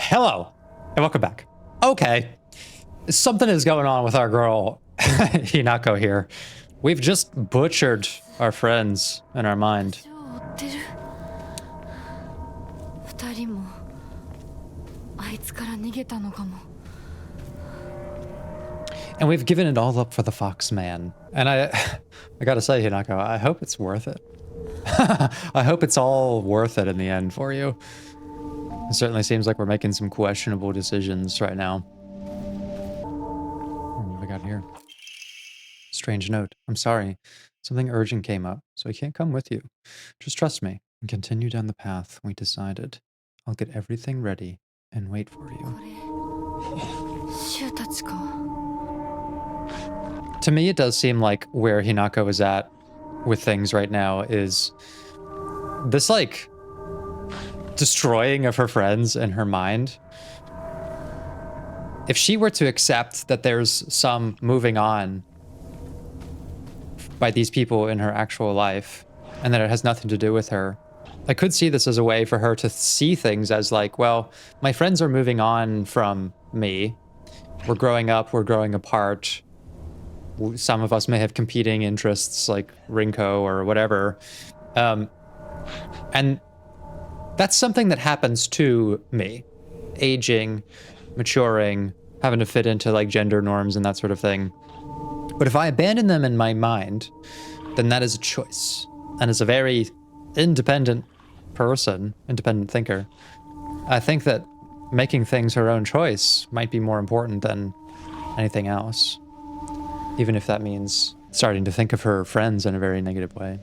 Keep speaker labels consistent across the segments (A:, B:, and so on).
A: Hello, and welcome back. Okay, something is going on with our girl, Hinako here. We've just butchered our friends in our mind. And we've given it all up for the Fox Man. And I gotta say, Hinako, I hope it's worth it. I hope it's all worth it in the end for you. It certainly seems like we're making some questionable decisions right now. What have we got here? Strange note. I'm sorry. Something urgent came up, so I can't come with you. Just trust me and continue down the path we decided. I'll get everything ready and wait for you. To me, it does seem like where Hinako is at with things right now is this, like, destroying of her friends in her mind. If she were to accept that there's some moving on by these people in her actual life and that it has nothing to do with her, I could see this as a way for her to see things as like, well, my friends are moving on from me. We're growing up, we're growing apart. Some of us may have competing interests like Rinko or whatever. And that's something that happens to me. Aging, maturing, having to fit into like gender norms and that sort of thing. But if I abandon them in my mind, then that is a choice. And as a very independent person, independent thinker, I think that making things her own choice might be more important than anything else. Even if that means starting to think of her friends in a very negative way.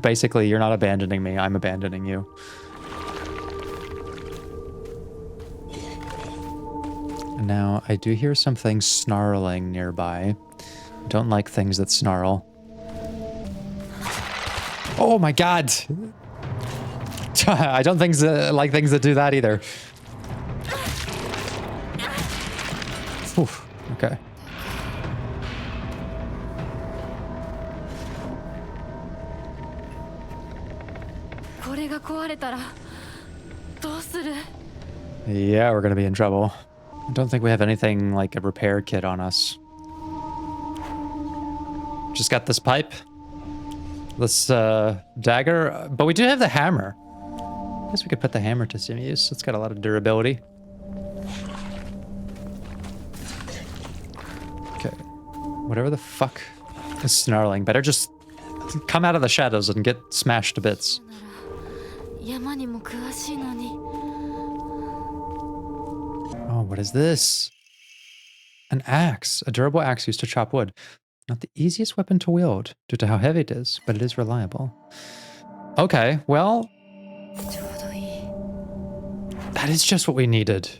A: Basically, you're not abandoning me, I'm abandoning you. Now, I do hear something snarling nearby. I don't like things that snarl. Oh my god! I don't like things that do that either. Oof, okay. Yeah, we're gonna be in trouble. I don't think we have anything like a repair kit on us. Just got this pipe. This dagger, but we do have the hammer. I guess we could put the hammer to some use. It's got a lot of durability. Okay. Whatever the fuck is snarling, better just come out of the shadows and get smashed to bits. Oh, what is this? An axe. A durable axe used to chop wood. Not the easiest weapon to wield due to how heavy it is, but it is reliable. Okay, well, that is just what we needed.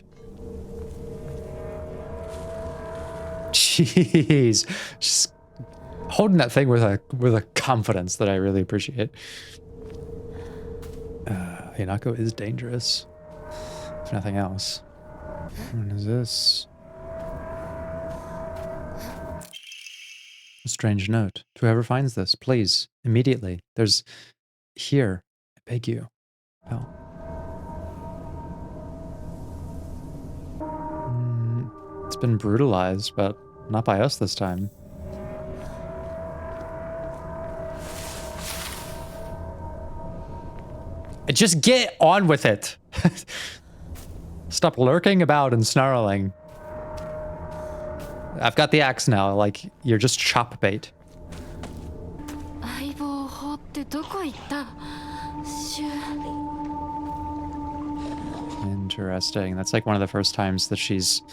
A: Jeez, just holding that thing with a confidence that I really appreciate. Hinako is dangerous, if nothing else. What is this? A strange note. To whoever finds this, please, immediately. There's here. I beg you. Help. It's been brutalized, but not by us this time. Just get on with it. Stop lurking about and snarling. I've got the axe now, like, you're just chop bait. Interesting. That's like one of the first times that she's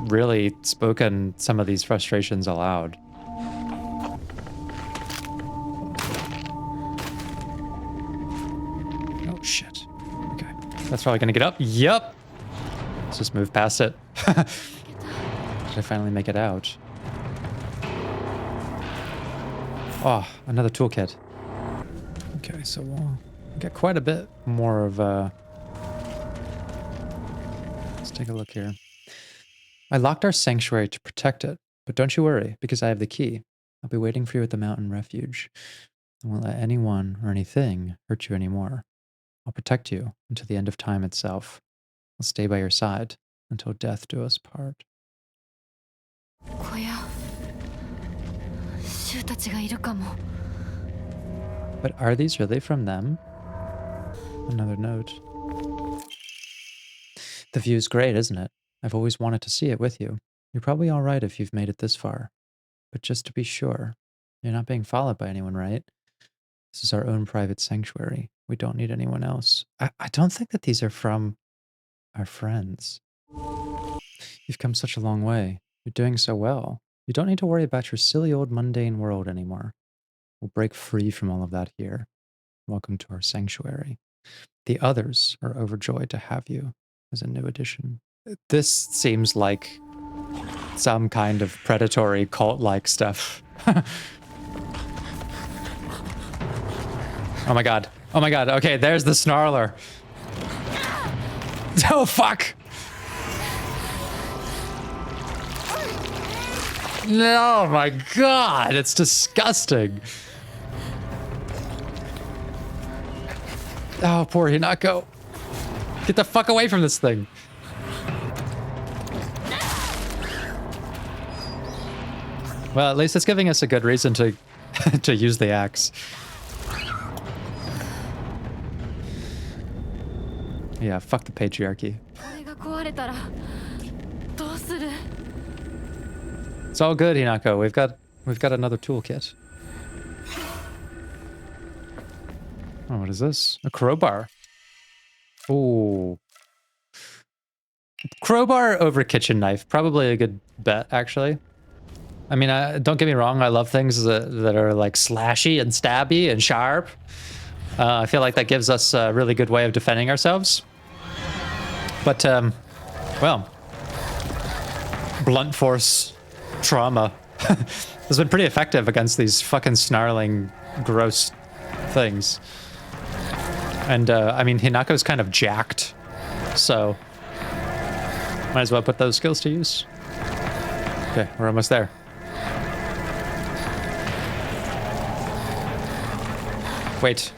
A: really spoken some of these frustrations aloud. Oh, shit. Okay. That's probably gonna get up. Yup. Let's just move past it. Did I finally make it out? Oh, another toolkit. Okay, so we'll get quite a bit more of let's take a look here. I locked our sanctuary to protect it, but don't you worry, because I have the key. I'll be waiting for you at the mountain refuge. I won't let anyone or anything hurt you anymore. I'll protect you until the end of time itself. I'll stay by your side until death do us part.
B: 小屋シュウたちがいるかも。
A: But are these really from them? Another note. The view's great, isn't it? I've always wanted to see it with you. You're probably all right if you've made it this far. But just to be sure, you're not being followed by anyone, right? This is our own private sanctuary. We don't need anyone else. I don't think that these are from our friends. You've come such a long way. You're doing so well. You don't need to worry about your silly old mundane world anymore. We'll break free from all of that here. Welcome to our sanctuary. The others are overjoyed to have you as a new addition. This seems like some kind of predatory cult-like stuff. Oh my god. Oh my god. Okay, there's the snarler. Oh fuck! No, my god, it's disgusting. Oh, poor Hinako. Get the fuck away from this thing. Well, at least it's giving us a good reason to to use the axe. Yeah, fuck the patriarchy. It's all good, Hinako. We've got another toolkit. Oh, what is this? A crowbar. Ooh. Crowbar over kitchen knife. Probably a good bet, actually. I mean, don't get me wrong. I love things that are like slashy and stabby and sharp. I feel like that gives us a really good way of defending ourselves. But, well, blunt force trauma has been pretty effective against these fucking snarling, gross things. And, I mean, Hinako's kind of jacked, so might as well put those skills to use. Okay, we're almost there. Wait.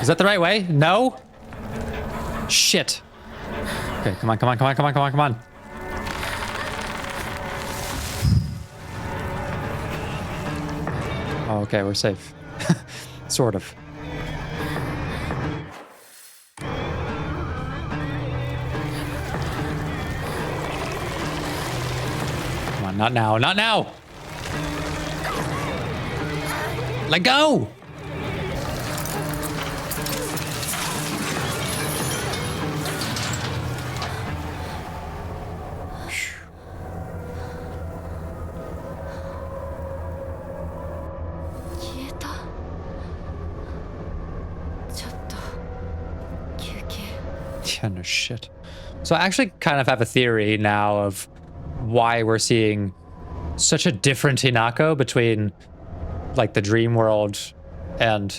A: Is that the right way? No? Shit. Okay, come on, come on, come on, come on, come on, come on. Oh, okay, we're safe. Sort of. Come on, not now, not now! Let go! Yeah, no shit. So I actually kind of have a theory now of why we're seeing such a different Hinako between like the dream world and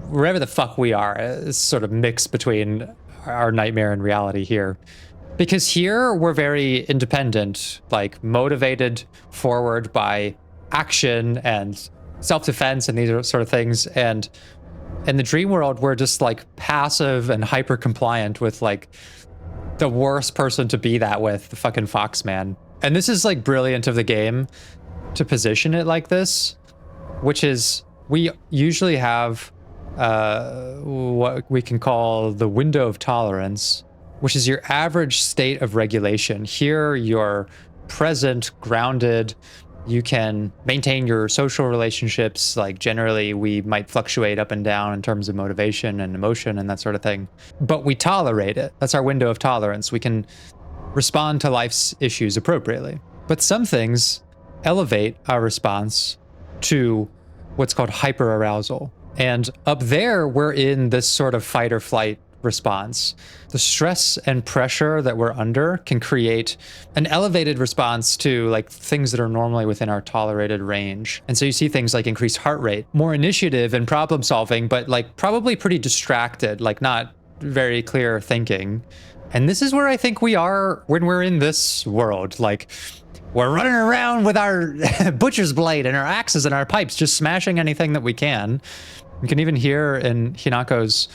A: wherever the fuck we are. It's sort of mixed between our nightmare and reality here. Because here we're very independent, like motivated forward by action and self-defense and these sort of things. And in the dream world, we're just like passive and hyper compliant with like the worst person to be that with, the fucking Foxman. And this is like brilliant of the game to position it like this, which is we usually have what we can call the window of tolerance, which is your average state of regulation. Here, you're present, grounded. You can maintain your social relationships. Like generally, we might fluctuate up and down in terms of motivation and emotion and that sort of thing. But we tolerate it. That's our window of tolerance. We can respond to life's issues appropriately. But some things elevate our response to what's called hyperarousal. And up there, we're in this sort of fight or flight response. The stress and pressure that we're under can create an elevated response to like things that are normally within our tolerated range. And so you see things like increased heart rate, more initiative and problem solving, but like probably pretty distracted, like not very clear thinking. And this is where I think we are when we're in this world. Like, we're running around with our butcher's blade and our axes and our pipes, just smashing anything that we can. You can even hear in Hinako's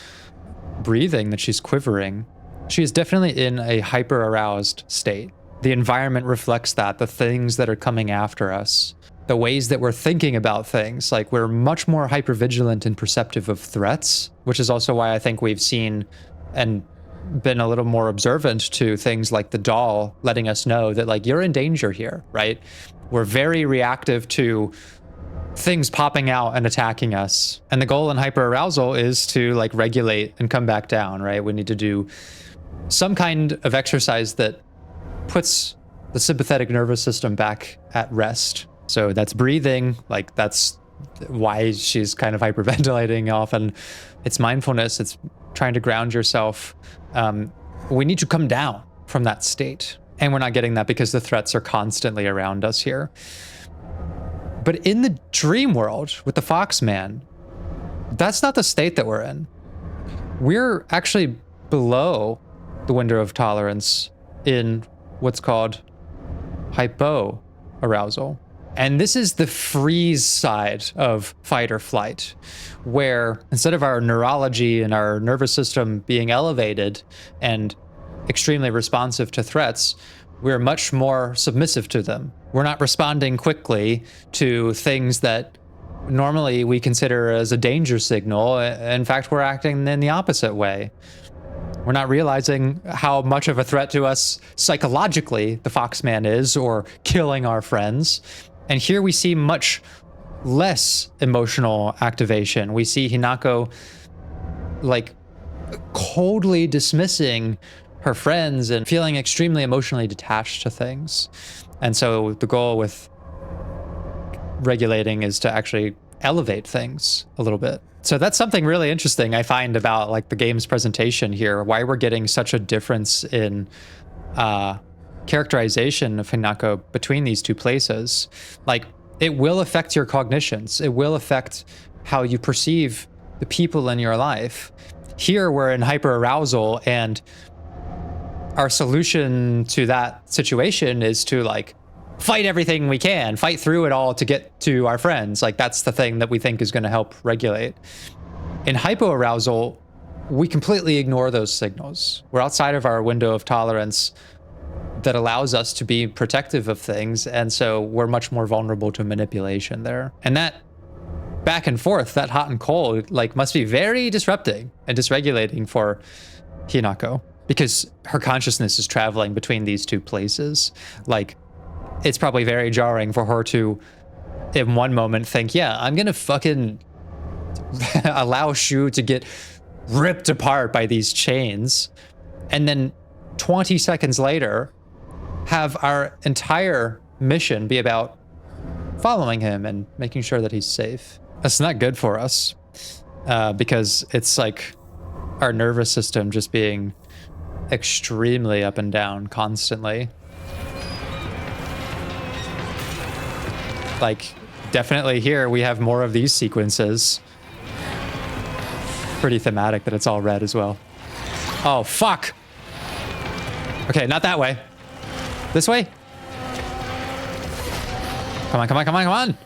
A: breathing that she's quivering. She is definitely in a hyper-aroused state. The environment reflects that, the things that are coming after us, the ways that we're thinking about things. Like, we're much more hyper-vigilant and perceptive of threats, which is also why I think we've seen and been a little more observant to things like the doll letting us know that, like, you're in danger here, right? We're very reactive to things popping out and attacking us. And the goal in hyperarousal is to, like, regulate and come back down, right? We need to do some kind of exercise that puts the sympathetic nervous system back at rest. So that's breathing, like, that's why she's kind of hyperventilating often. It's mindfulness, it's trying to ground yourself. We need to come down from that state. And we're not getting that because the threats are constantly around us here. But in the dream world with the Foxman, that's not the state that we're in. We're actually below the window of tolerance in what's called hypoarousal. And this is the freeze side of fight or flight, where instead of our neurology and our nervous system being elevated and extremely responsive to threats, we're much more submissive to them. We're not responding quickly to things that normally we consider as a danger signal. In fact, we're acting in the opposite way. We're not realizing how much of a threat to us psychologically the Foxman is, or killing our friends. And here we see much less emotional activation. We see Hinako, like, coldly dismissing her friends and feeling extremely emotionally detached to things. And so the goal with regulating is to actually elevate things a little bit. So that's something really interesting I find about, like, the game's presentation here, why we're getting such a difference in characterization of Hinako between these two places. Like, it will affect your cognitions. It will affect how you perceive the people in your life. Here we're in hyperarousal, and our solution to that situation is to, like, fight everything we can, fight through it all to get to our friends. Like, that's the thing that we think is going to help regulate. In hypoarousal, we completely ignore those signals. We're outside of our window of tolerance that allows us to be protective of things, and so we're much more vulnerable to manipulation there. And that back and forth, that hot and cold, like, must be very disrupting and dysregulating for Hinako, because her consciousness is traveling between these two places. Like, it's probably very jarring for her to, in one moment, think, yeah, I'm gonna fucking allow Shu to get ripped apart by these chains, and then 20 seconds later have our entire mission be about following him and making sure that he's safe. That's not good for us, because it's like our nervous system just being extremely up and down constantly. Like, definitely here we have more of these sequences. Pretty thematic that it's all red as well. Oh, fuck! Okay, not that way. This way? Come on, come on, come on, come on!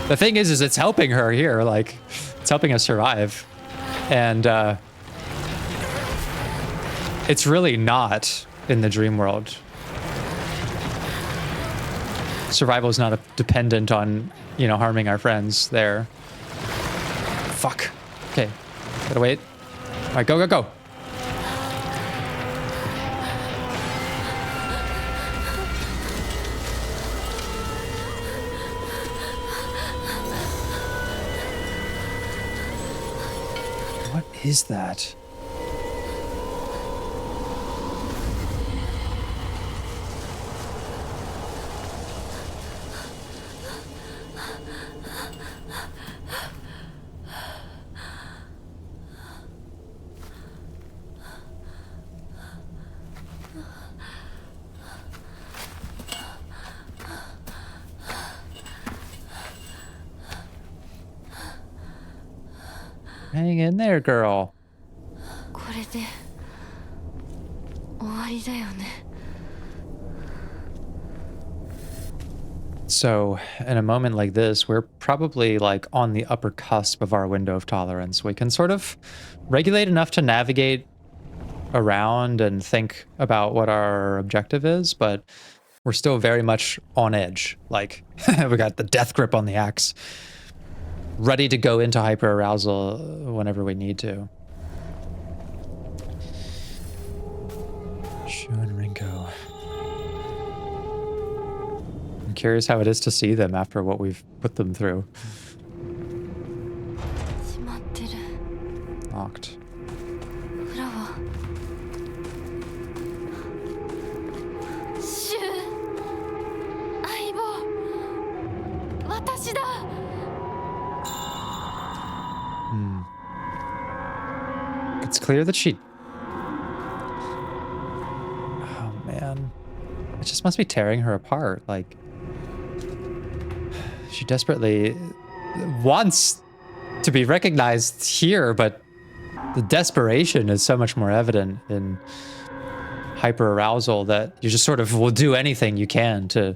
A: The thing is it's helping her here, like, it's helping us survive. And, it's really not in the dream world. Survival is not dependent on, you know, harming our friends there. Fuck. Okay. Gotta wait. All right, go, go, go. What is that? Hang in there, girl.
B: で終わりだよね。
A: So, in a moment like this, we're probably like on the upper cusp of our window of tolerance. We can sort of regulate enough to navigate around and think about what our objective is, but we're still very much on edge. Like, we got the death grip on the axe, ready to go into hyperarousal whenever we need to. Shu and Rinko. I'm curious how it is to see them after what we've put them through.
B: 閉まってる。
A: Locked.
B: 裏はシュ相棒私だ。
A: It's clear that she... Oh, man. It just must be tearing her apart. Like, she desperately wants to be recognized here, but the desperation is so much more evident in hyperarousal that you just sort of will do anything you can to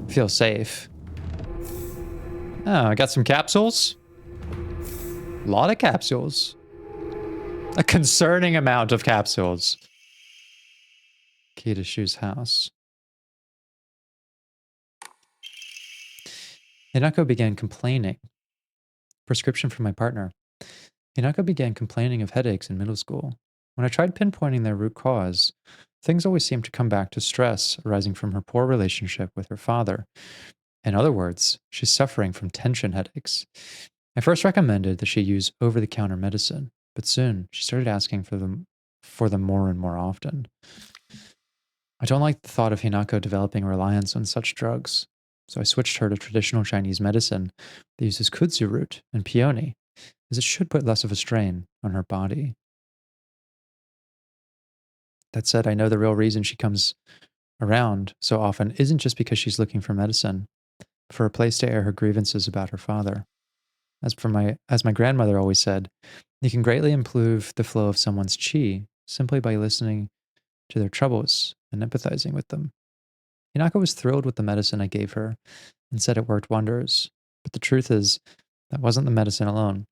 A: feel safe. Oh, I got some capsules. A lot of capsules. A concerning amount of capsules. Key to Shu's house. Hinako began complaining. Prescription from my partner. Hinako began complaining of headaches in middle school. When I tried pinpointing their root cause, things always seemed to come back to stress arising from her poor relationship with her father. In other words, she's suffering from tension headaches. I first recommended that she use over-the-counter medicine, but soon she started asking for them more and more often. I don't like the thought of Hinako developing reliance on such drugs, so I switched her to traditional Chinese medicine that uses kudzu root and peony, as it should put less of a strain on her body. That said, I know the real reason she comes around so often isn't just because she's looking for medicine, but for a place to air her grievances about her father. As my grandmother always said, you can greatly improve the flow of someone's qi simply by listening to their troubles and empathizing with them. Hinako was thrilled with the medicine I gave her and said it worked wonders. But the truth is, that wasn't the medicine alone.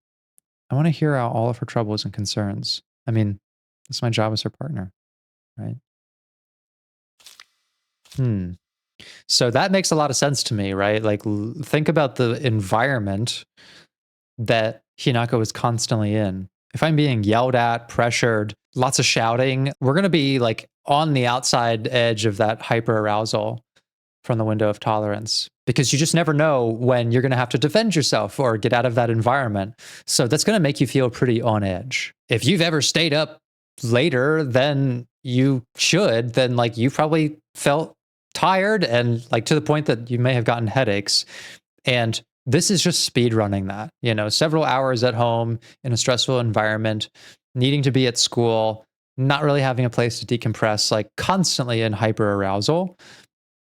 A: I want to hear out all of her troubles and concerns. I mean, it's my job as her partner, right? So that makes a lot of sense to me, right? Like, think about the environment that Hinako is constantly in. If I'm being yelled at, pressured, lots of shouting, we're going to be like on the outside edge of that hyperarousal from the window of tolerance, because you just never know when you're going to have to defend yourself or get out of that environment. So that's going to make you feel pretty on edge. If you've ever stayed up later than you should, then like you probably felt tired and like to the point that you may have gotten headaches. And this is just speed running that, you know, several hours at home in a stressful environment, needing to be at school, not really having a place to decompress, like constantly in hyperarousal.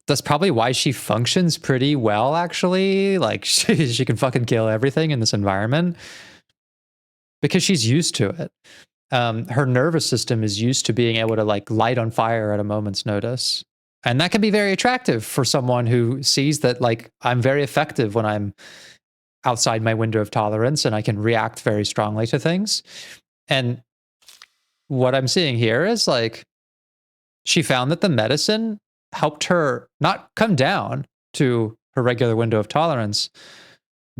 A: That's probably why she functions pretty well, actually. Like she can fucking kill everything in this environment because she's used to it. Her nervous system is used to being able to like light on fire at a moment's notice. And that can be very attractive for someone who sees that like I'm very effective when I'm outside my window of tolerance and I can react very strongly to things. And what I'm seeing here is like she found that the medicine helped her not come down to her regular window of tolerance,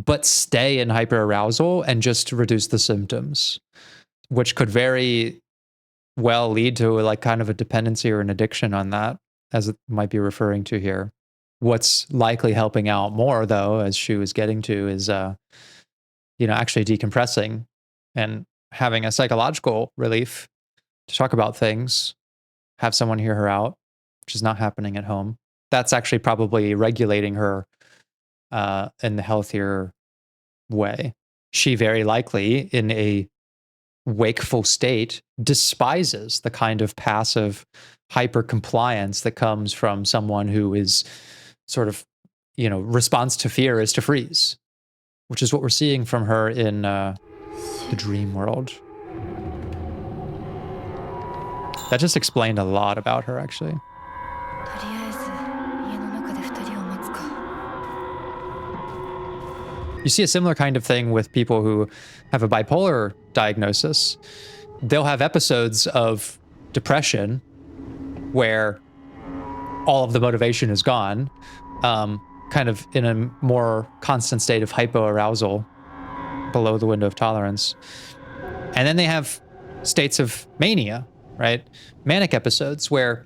A: but stay in hyperarousal and just reduce the symptoms, which could very well lead to like kind of a dependency or an addiction on that, as it might be referring to here. What's likely helping out more, though, as Shu is getting to, is actually decompressing and having a psychological relief to talk about things, have someone hear her out, which is not happening at home. That's actually probably regulating her in the healthier way. She very likely, in a wakeful state, despises the kind of passive hyper compliance that comes from someone who is sort of, response to fear is to freeze, which is what we're seeing from her in the dream world. That just explained a lot about her, actually.
B: とりあえず家の中で2人を待つか。
A: You see a similar kind of thing with people who have a bipolar diagnosis. They'll have episodes of depression where all of the motivation is gone, kind of in a more constant state of hypoarousal, below the window of tolerance. And then they have states of mania, right? Manic episodes where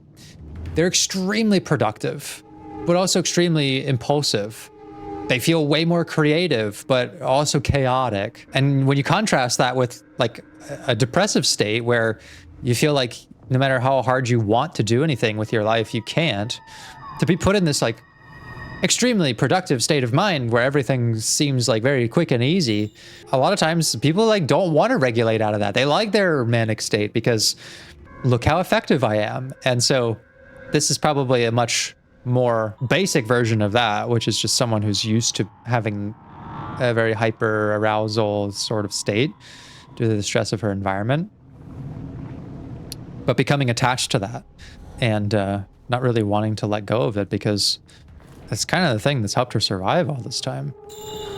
A: they're extremely productive, but also extremely impulsive. They feel way more creative, but also chaotic. And when you contrast that with like a depressive state where you feel like no matter how hard you want to do anything with your life, you can't, to be put in this like extremely productive state of mind where everything seems like very quick and easy, a lot of times people like don't want to regulate out of that. They like their manic state because look how effective I am. And so this is probably a much more basic version of that, which is just someone who's used to having a very hyper arousal sort of state due to the stress of her environment, but becoming attached to that and not really wanting to let go of it because that's kind of the thing that's helped her survive all this time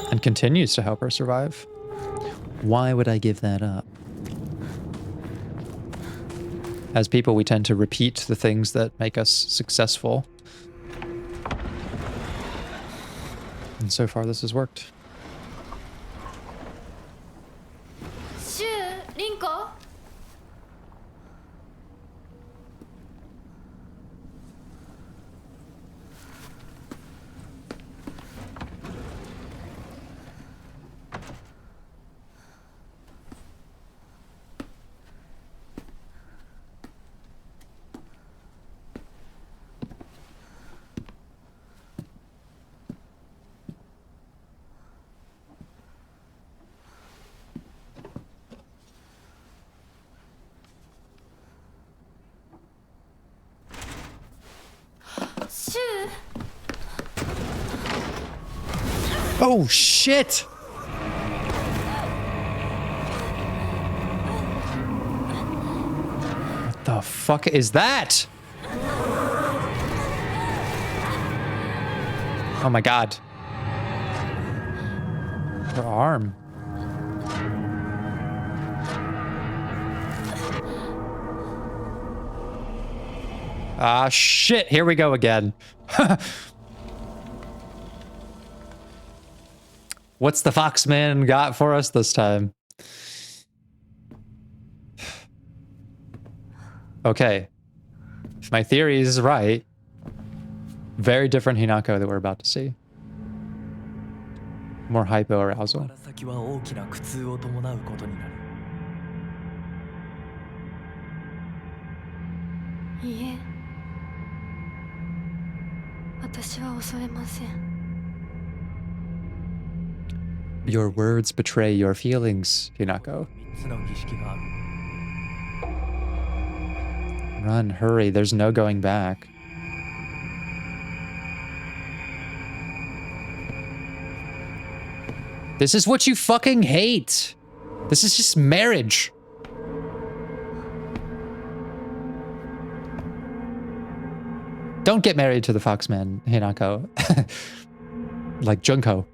A: and continues to help her survive. Why would I give that up? As people, we tend to repeat the things that make us successful. And so far, this has worked.
B: Shu, Rinko? Shu?
A: Oh, shit! What the fuck is that? Oh my god. Her arm. Ah, shit, here we go again. What's the Foxman got for us this time? Okay. If my theory is right, very different Hinako that we're about to see. More hypoarousal.
C: 先は大きな苦痛を伴うことになる。
B: いいえ。私は恐れません。
A: Your words betray your feelings, Hinako.
C: 3つの儀式がある。
A: Run, hurry, there's no going back. This is what you fucking hate. This is just marriage. Don't get married to the Foxman, Hinako. Like Junko.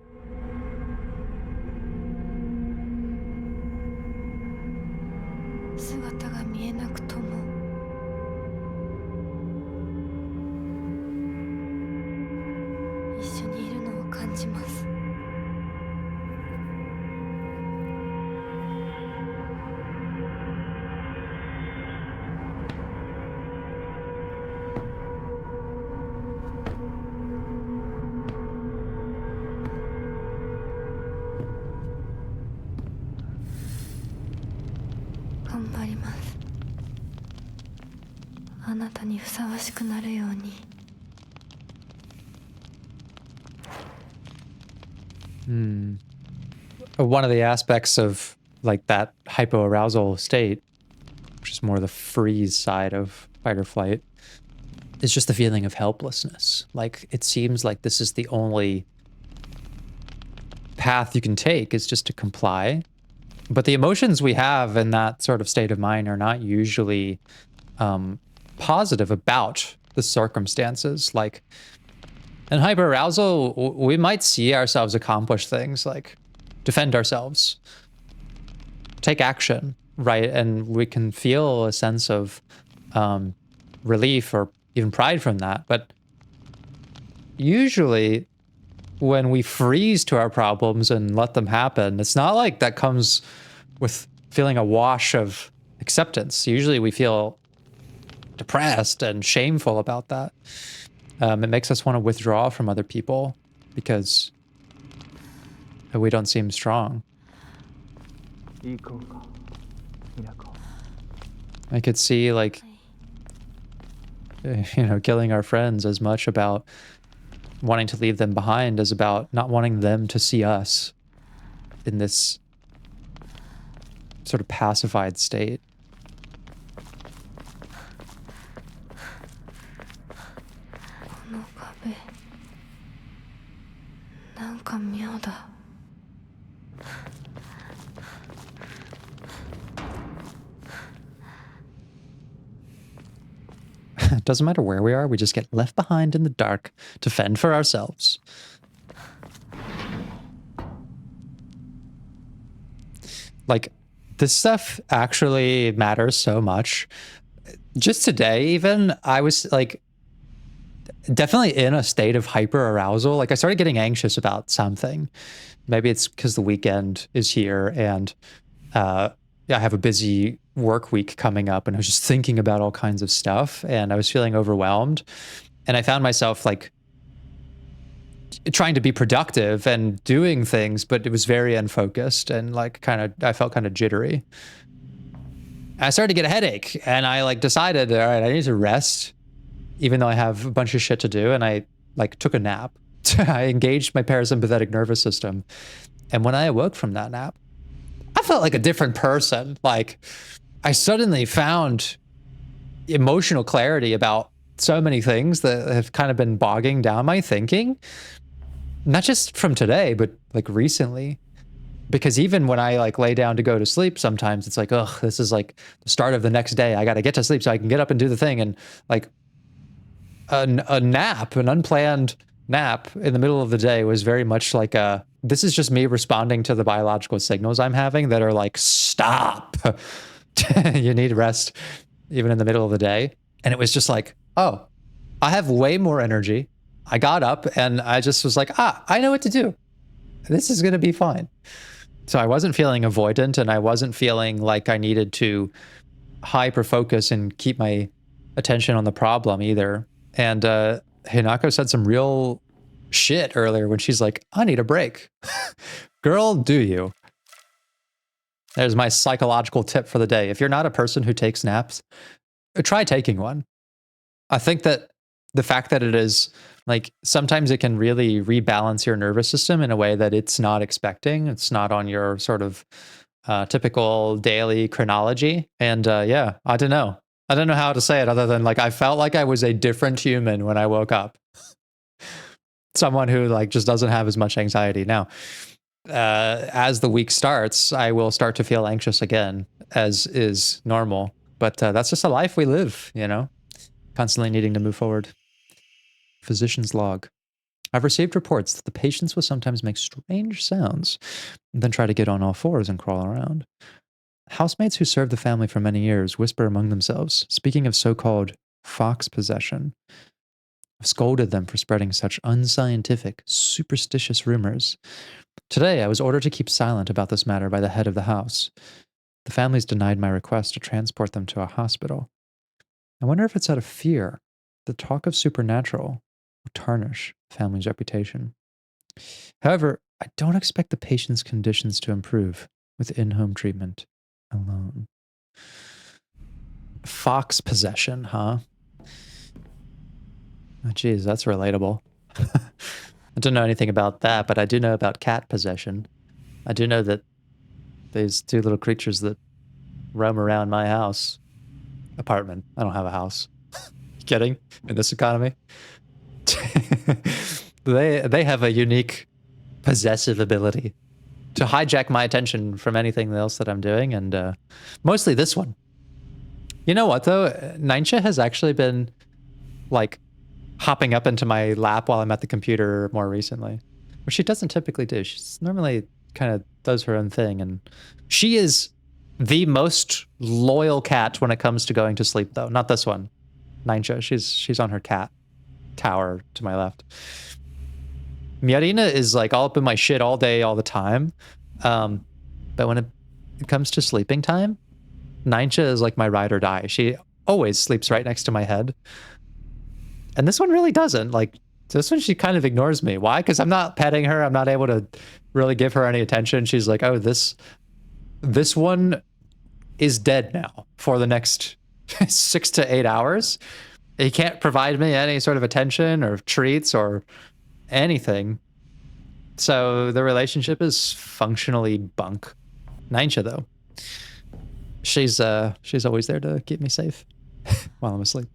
A: One of the aspects of like that hypoarousal state, which is more the freeze side of fight or flight, is just the feeling of helplessness. Like it seems like this is the only path you can take is just to comply. But the emotions we have in that sort of state of mind are not usually positive about the circumstances. Like in hyperarousal, we might see ourselves accomplish things like defend ourselves, take action, right? And we can feel a sense of relief or even pride from that. But usually when we freeze to our problems and let them happen, it's not like that comes with feeling a wash of acceptance. Usually we feel depressed and shameful about that. It makes us want to withdraw from other people because we don't seem strong. I could see, like, killing our friends as much about wanting to leave them behind as about not wanting them to see us in this sort of pacified state.
B: この壁なんか妙だ
A: It doesn't matter where we are, we just get left behind in the dark to fend for ourselves. Like, this stuff actually matters so much. Just today, even, I was like definitely in a state of hyperarousal. Like, I started getting anxious about something. Maybe it's because the weekend is here and I have a busy work week coming up, and I was just thinking about all kinds of stuff and I was feeling overwhelmed. And I found myself like trying to be productive and doing things, but it was very unfocused and like I felt kind of jittery. I started to get a headache and I like decided, all right, I need to rest even though I have a bunch of shit to do. And I like took a nap. I engaged my parasympathetic nervous system. And when I awoke from that nap, I felt like a different person. Like I suddenly found emotional clarity about so many things that have kind of been bogging down my thinking. Not just from today, but like recently. Because even when I like lay down to go to sleep, sometimes it's like, ugh, this is like the start of the next day. I got to get to sleep so I can get up and do the thing. And like a nap, an unplanned nap in the middle of the day was very much like this is just me responding to the biological signals I'm having that are like, stop. You need rest even in the middle of the day. And it was just like, oh, I have way more energy. I got up and I just was like, I know what to do. This is going to be fine. So I wasn't feeling avoidant and I wasn't feeling like I needed to hyper focus and keep my attention on the problem either. And Hinako said some real shit earlier when she's like, I need a break. Girl, do you? There's my psychological tip for the day. If you're not a person who takes naps, try taking one. I think that the fact that it is like sometimes it can really rebalance your nervous system in a way that it's not expecting. It's not on your sort of typical daily chronology. And yeah, I don't know. I don't know how to say it other than like I felt like I was a different human when I woke up. Someone who like just doesn't have as much anxiety. Now, as the week starts, I will start to feel anxious again, as is normal. But that's just a life we live, you know, constantly needing to move forward. Physician's log. I've received reports that the patients will sometimes make strange sounds and then try to get on all fours and crawl around. Housemates who served the family for many years whisper among themselves, speaking of so-called fox possession. I've scolded them for spreading such unscientific, superstitious rumors. Today, I was ordered to keep silent about this matter by the head of the house. The families denied my request to transport them to a hospital. I wonder if it's out of fear. The talk of supernatural will tarnish the family's reputation. However, I don't expect the patient's conditions to improve with in-home treatment alone. Fox possession, huh? Oh, geez, that's relatable. I don't know anything about that, but I do know about cat possession. I do know that there's two little creatures that roam around my house. Apartment. I don't have a house. Kidding? In this economy? They have a unique possessive ability to hijack my attention from anything else that I'm doing, and mostly this one. You know what though? Ninja has actually been like hopping up into my lap while I'm at the computer more recently, which she doesn't typically do. She's normally kind of does her own thing, and she is the most loyal cat when it comes to going to sleep though. Not this one. Ninja. She's on her cat tower to my left. Miarina is like all up in my shit all day, all the time. But when it comes to sleeping time, Ninja is like my ride or die. She always sleeps right next to my head. And this one really doesn't. Like, this one, she kind of ignores me. Why? Because I'm not petting her. I'm not able to really give her any attention. She's like, oh, this one is dead now for the next 6 to 8 hours. He can't provide me any sort of attention or treats or anything. So the relationship is functionally bunk. Ninja, though, she's always there to keep me safe while I'm asleep.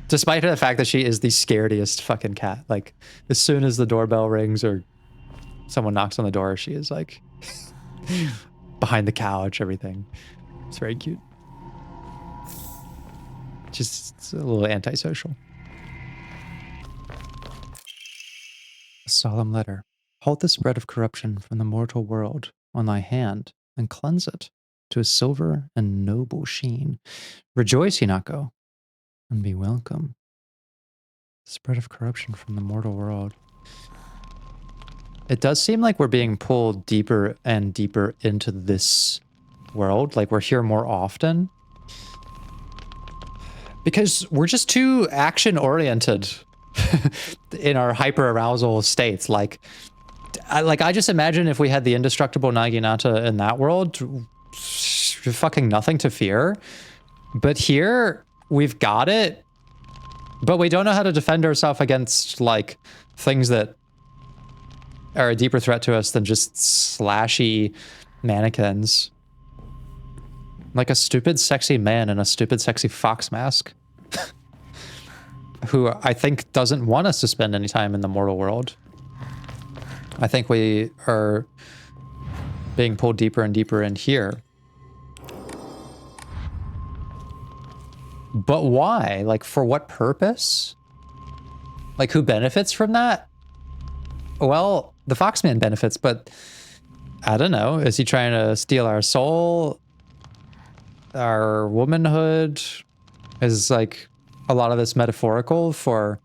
A: Despite the fact that she is the scariest fucking cat. Like, as soon as the doorbell rings or someone knocks on the door, she is like behind the couch, everything. It's very cute. Just a little antisocial. A solemn letter. Hold the spread of corruption from the mortal world on thy hand and cleanse it to a silver and noble sheen. Rejoice, Hinako, and be welcome. Spread of corruption from the mortal world. It does seem like we're being pulled deeper and deeper into this world. Like, we're here more often. Because we're just too action-oriented in our hyper-arousal states. Like, I just imagine if we had the indestructible Naginata in that world, fucking nothing to fear. But here, we've got it, but we don't know how to defend ourselves against, like, things that are a deeper threat to us than just slashy mannequins. Like a stupid sexy man in a stupid sexy fox mask. Who I think doesn't want us to spend any time in the mortal world. I think we are being pulled deeper and deeper in here. But why? Like, for what purpose? Like, who benefits from that? Well, the Foxman benefits, but I don't know. Is he trying to steal our soul? Our womanhood? Is, like, a lot of this metaphorical for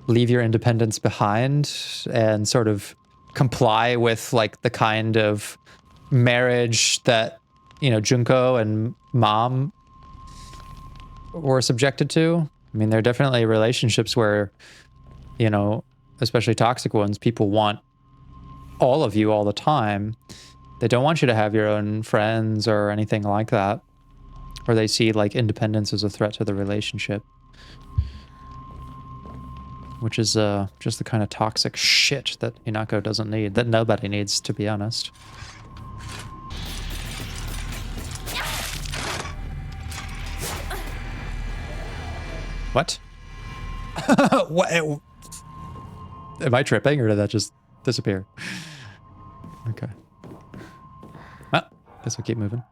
A: leave your independence behind and sort of comply with, like, the kind of marriage that, you know, Junko and Mom were subjected to? I mean, there are definitely relationships where, you know, especially toxic ones, people want all of you all the time. They don't want you to have your own friends or anything like that. Or they see, like, independence as a threat to the relationship. Which is just the kind of toxic shit that Hinako doesn't need. That nobody needs, to be honest. What? What? Am I tripping, or did that just disappear? Okay. Well, guess we'll keep moving.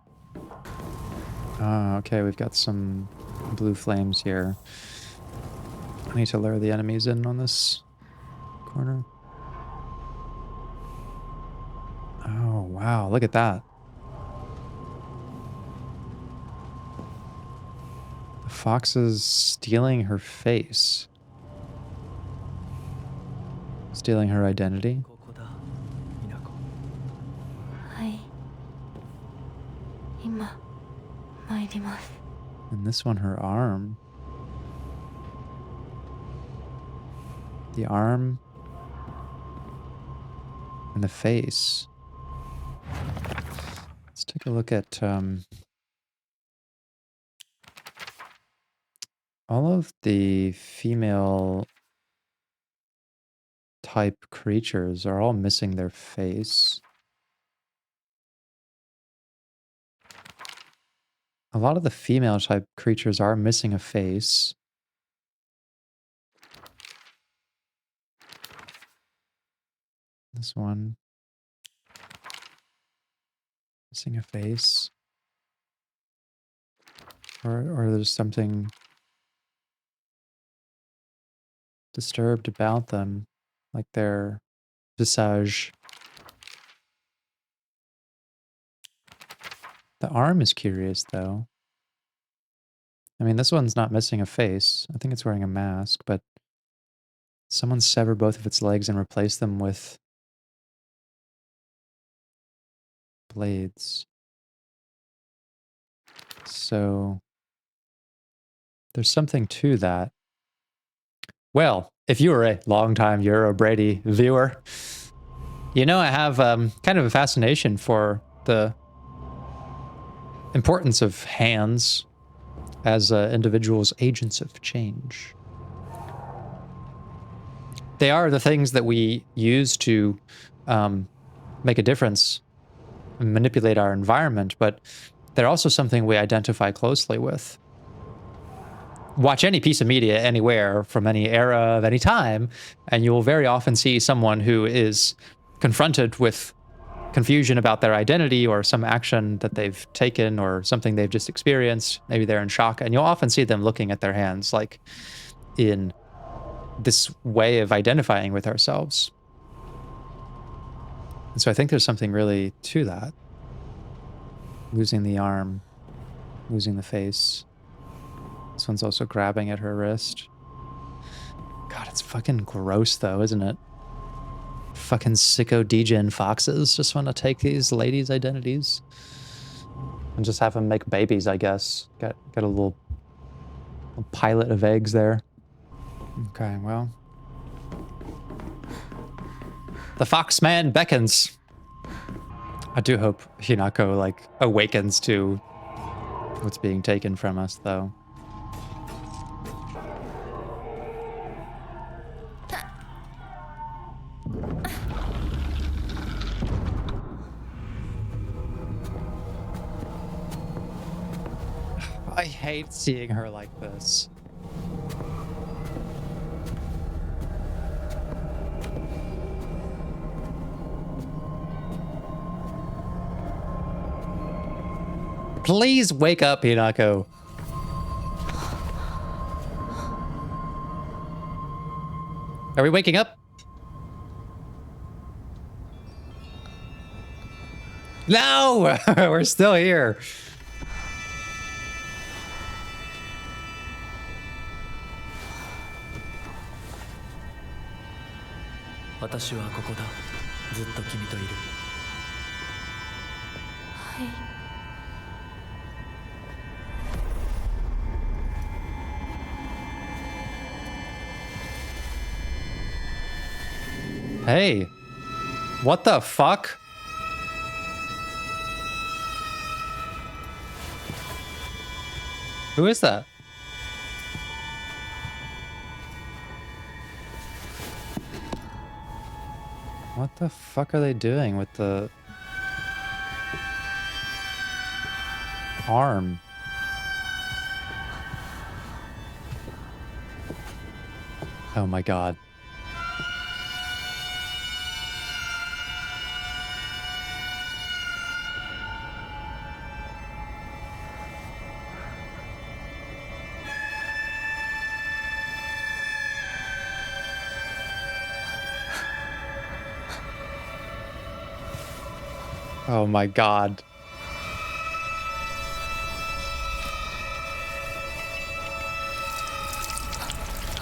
A: Okay, we've got some blue flames here. I need to lure the enemies in on this corner. Oh, wow, look at that. The fox is stealing her face. Stealing her identity.
C: ここだ、Hinako.
B: はい。今参ります。
A: And this one, her arm. The arm. And the face. Let's take a look at all of the female type creatures are all missing their face. A lot of the female type creatures are missing a face. This one. Missing a face. Or there's something disturbed about them, like their visage. The arm is curious, though. I mean, this one's not missing a face. I think it's wearing a mask, but someone severed both of its legs and replaced them with blades. So there's something to that. Well, if you were a longtime Eurobrady viewer, you know I have kind of a fascination for the importance of hands as individuals' agents of change. They are the things that we use to make a difference and manipulate our environment, but they're also something we identify closely with. Watch any piece of media anywhere from any era of any time, and you will very often see someone who is confronted with confusion about their identity or some action that they've taken or something they've just experienced. Maybe they're in shock, and you'll often see them looking at their hands like in this way of identifying with ourselves. And so I think there's something really to that. Losing the arm, losing the face. This one's also grabbing at her wrist. God, it's fucking gross though, isn't it? Fucking sicko degen foxes just want to take these ladies' identities and just have them make babies, I guess. Got a little pilot of eggs there. Okay, well. The Foxman beckons. I do hope Hinako, like, awakens to what's being taken from us, though. I hate seeing her like this. Please wake up, Hinako. Are we waking up? No! We're still here. Hey, what the fuck? Who is that? What the fuck are they doing with the arm? Oh my god. Oh my god.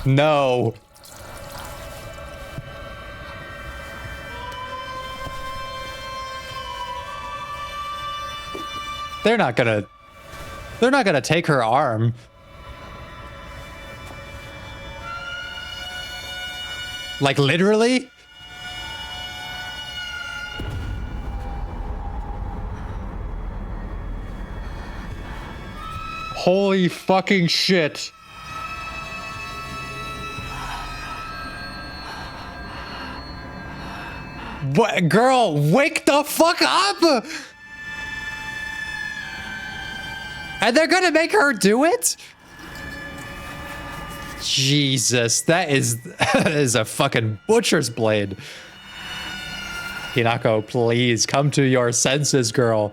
A: No. They're not gonna take her arm. Like literally? Holy fucking shit. What, girl, wake the fuck up! And they're gonna make her do it? Jesus, that is a fucking butcher's blade. Hinako, please come to your senses, girl.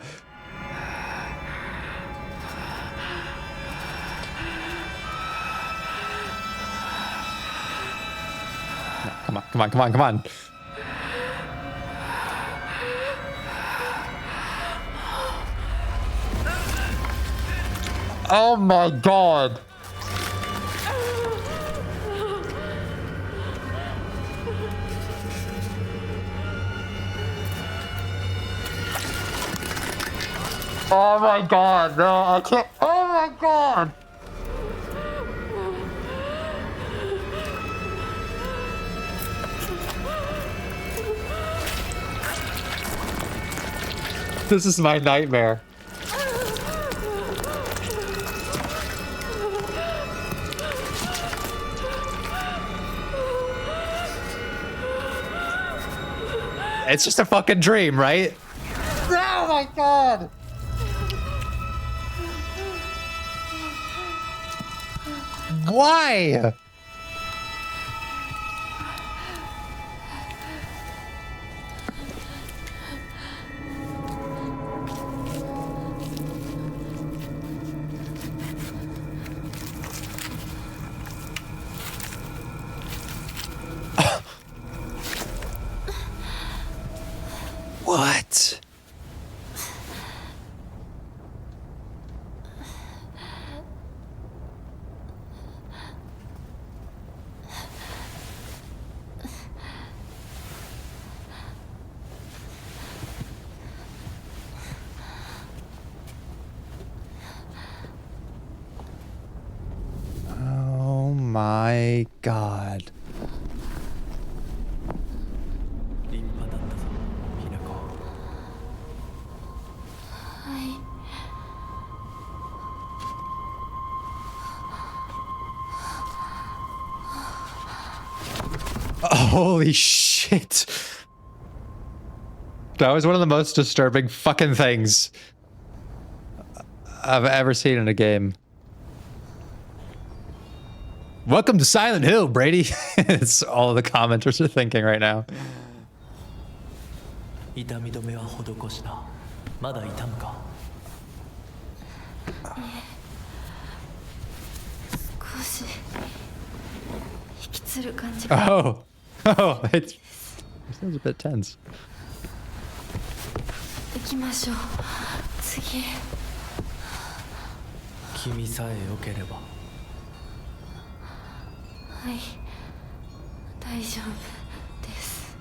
A: Come on, come on, come on. Oh my god. Oh my god, no, I can't. Oh my god. This is my nightmare. It's just a fucking dream, right? Oh my god! Why? What? Oh my god.
C: 立派だったぞ、ひなこ。
B: はい。
A: Holy shit. That was one of the most disturbing fucking things I've ever seen in a game. Welcome to Silent Hill, Brady. It's all the commenters are thinking right now.
C: 痛み止めは施した。まだ痛むか。
B: 少し引きつる感じが。
A: Oh, it sounds a bit tense.
B: 行きましょう。次。
C: 君さえ良ければ。
B: はい。大丈夫です。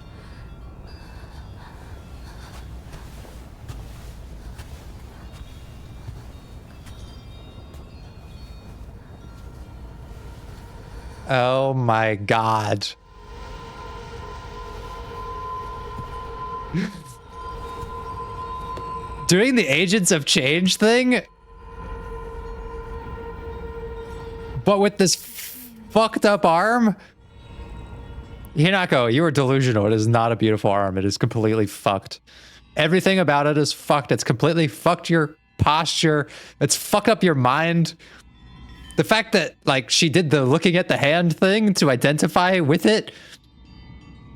A: Oh my god. Doing the Agents of Change thing? But with this fucked up arm? Hinako, you are delusional. It is not a beautiful arm. It is completely fucked. Everything about it is fucked. It's completely fucked your posture. It's fucked up your mind. The fact that, like, she did the looking at the hand thing to identify with it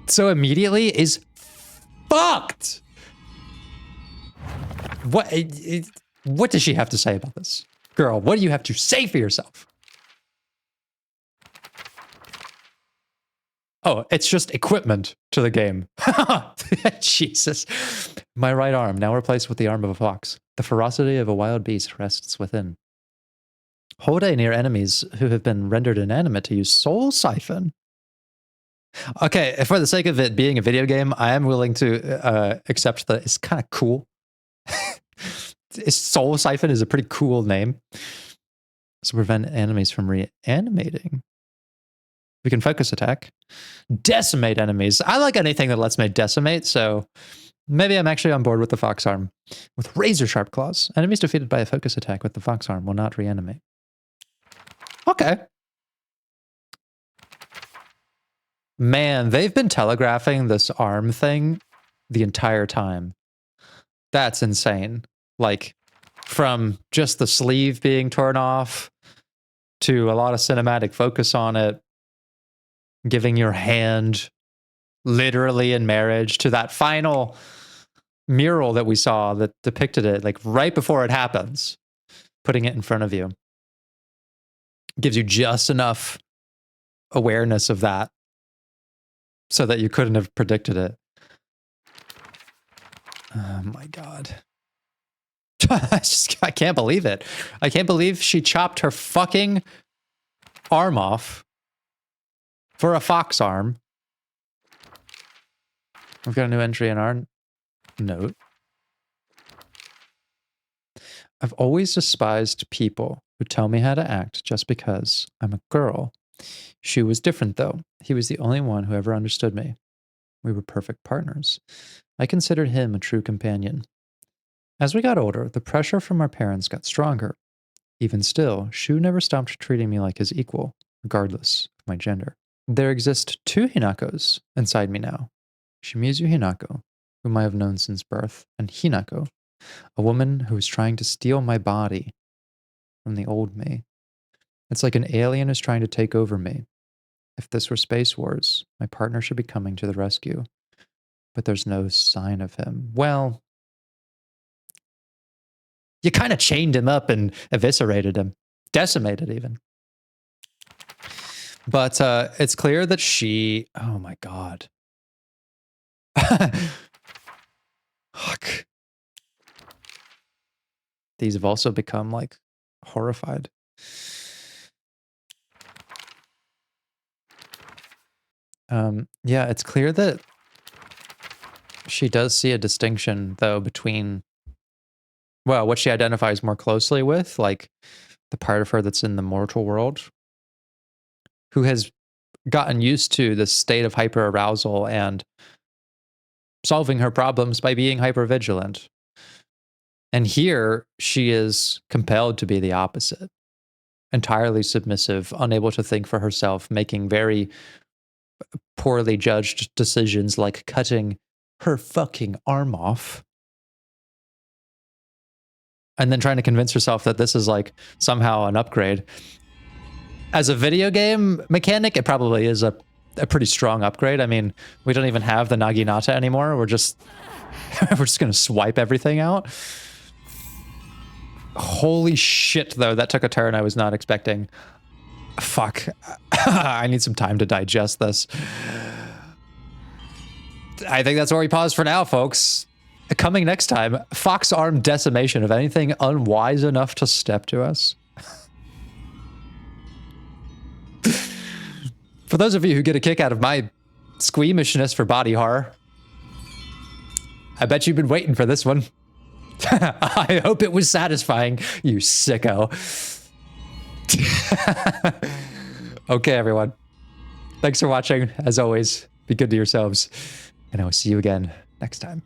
A: so immediately is fucked. What does she have to say about this? Girl, what do you have to say for yourself? Oh, it's just equipment to the game. Jesus. My right arm, now replaced with the arm of a fox. The ferocity of a wild beast rests within. Hold A near enemies who have been rendered inanimate to use Soul Siphon. Okay, for the sake of it being a video game, I am willing to accept that it's kind of cool. Soul Siphon is a pretty cool name. So prevent enemies from reanimating. We can focus attack. Decimate enemies. I like anything that lets me decimate, so maybe I'm actually on board with the fox arm. With razor sharp claws, enemies defeated by a focus attack with the fox arm will not reanimate. Okay. Man, they've been telegraphing this arm thing the entire time. That's insane. Like, from just the sleeve being torn off to a lot of cinematic focus on it, giving your hand literally in marriage, to that final mural that we saw that depicted it, like right before it happens, putting it in front of you. Gives you just enough awareness of that so that you couldn't have predicted it. Oh my god. I can't believe it. I can't believe she chopped her fucking arm off for a fox arm. We've got a new entry in our note. I've always despised people who tell me how to act just because I'm a girl. Shu was different, though. He was the only one who ever understood me. We were perfect partners. I considered him a true companion. As we got older, the pressure from our parents got stronger. Even still, Shu never stopped treating me like his equal, regardless of my gender. There exist two Hinakos inside me now. Shimizu Hinako, whom I have known since birth, and Hinako, a woman who is trying to steal my body from the old me. It's like an alien is trying to take over me. If this were Space Wars, my partner should be coming to the rescue. But there's no sign of him. Well, you kind of chained him up and eviscerated him. Decimated, even. But it's clear that she... Oh, my God. Fuck. These have also become, like, horrified. Yeah, it's clear that she does see a distinction, though, between, well, what she identifies more closely with, like the part of her that's in the mortal world, who has gotten used to the state of hyperarousal and solving her problems by being hypervigilant. And here, she is compelled to be the opposite. Entirely submissive, unable to think for herself, making very poorly judged decisions like cutting her fucking arm off. And then trying to convince herself that this is like somehow an upgrade. As a video game mechanic, it probably is a pretty strong upgrade. I mean, we don't even have the Naginata anymore. We're just gonna swipe everything out. Holy shit, though, that took a turn I was not expecting. Fuck. I need some time to digest this. I think that's where we pause for now, folks. Coming next time, fox arm decimation of anything unwise enough to step to us. For those of you who get a kick out of my squeamishness for body horror, I bet you've been waiting for this one. I hope it was satisfying, you sicko. Okay, everyone. Thanks for watching. As always, be good to yourselves, and I will see you again next time.